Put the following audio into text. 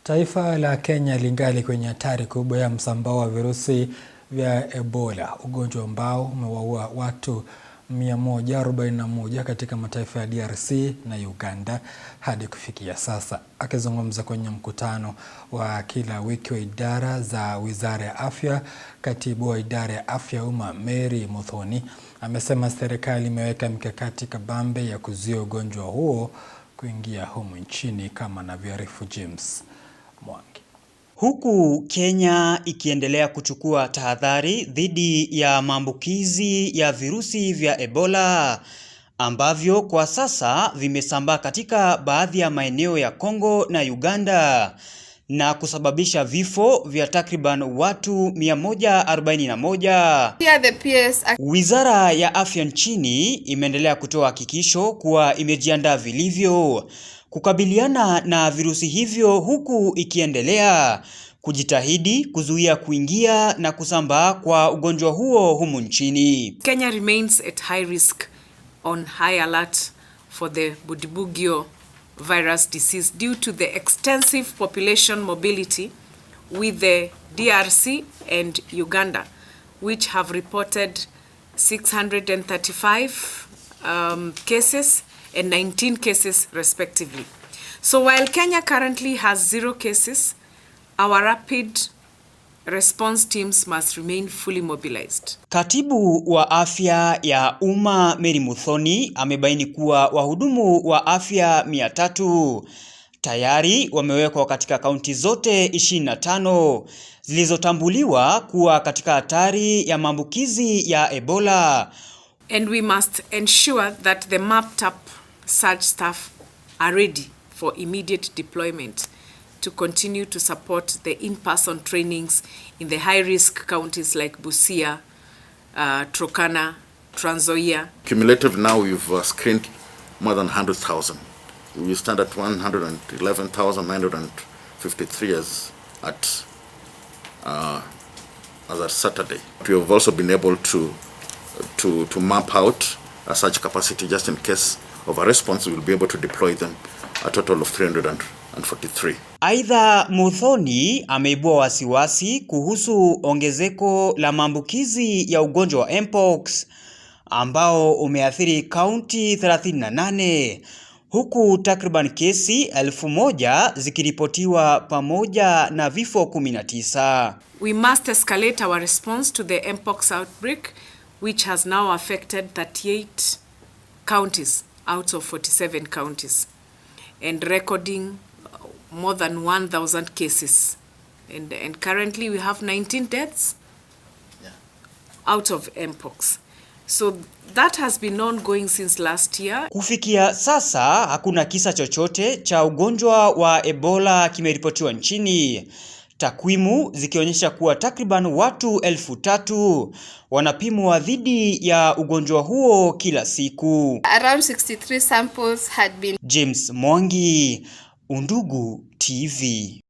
Taifa la Kenya lingali kwenye hatari kubwa ya msambao wa virusi vya Ebola, ugonjwa ambao umewaua watu 141 katika mataifa ya DRC na Uganda hadi kufikia sasa. Akizungumza kwenye mkutano wa kila wiki wa idara za Wizara ya Afya, Katibu wa Idara ya Afya Umma Mary Muthoni amesema serikali imeweka mikakati kabambe ya kuzuia ugonjwa huo kuingia humu nchini, kama anavyoarifu James Mwangi. Huku Kenya ikiendelea kuchukua tahadhari dhidi ya maambukizi ya virusi vya Ebola ambavyo kwa sasa vimesambaa katika baadhi ya maeneo ya Kongo na Uganda na kusababisha vifo vya takriban watu 141. Wizara ya Afya nchini imeendelea kutoa hakikisho kuwa imejiandaa vilivyo kukabiliana na virusi hivyo, huku ikiendelea kujitahidi kuzuia kuingia na kusambaa kwa ugonjwa huo humu nchini. Kenya remains at high risk on high alert for the Budibugyo virus disease due to the extensive population mobility with the DRC and Uganda, which have reported 635 cases and 19 cases respectively. So while Kenya currently has 0 cases, our rapid response teams must remain fully mobilized. Katibu wa Afya ya Umma Mary Muthoni amebaini kuwa wahudumu wa afya 300 tayari wamewekwa katika kaunti zote 25 zilizotambuliwa kuwa katika hatari ya maambukizi ya Ebola. And we must ensure that the mapped up surge staff are ready for immediate deployment to continue to support the in-person trainings in the high-risk counties like Busia, Turkana, Trans Nzoia. Cumulative now we've screened more than 100,000. We stand at 111,953 as at Saturday. We have also been able to map out a surge capacity just in case of a response. We will be able to deploy them a total of 343. Aidha, Muthoni ameibua wasiwasi kuhusu ongezeko la maambukizi ya ugonjwa wa Mpox ambao umeathiri kaunti 38 huku takriban kesi 1000 zikiripotiwa pamoja na vifo 19. We must escalate our response to the Mpox outbreak, which has now affected 38 counties out of 47 counties and recording more than 1,000 cases. And currently we have 19 deaths out of Mpox. So that has been ongoing since last year. Kufikia sasa hakuna kisa chochote cha ugonjwa wa Ebola kimeripotiwa nchini. Takwimu zikionyesha kuwa takriban watu 3,000 wanapimwa dhidi ya ugonjwa huo kila siku. Around 63 samples had been. James Mwangi, Undugu TV.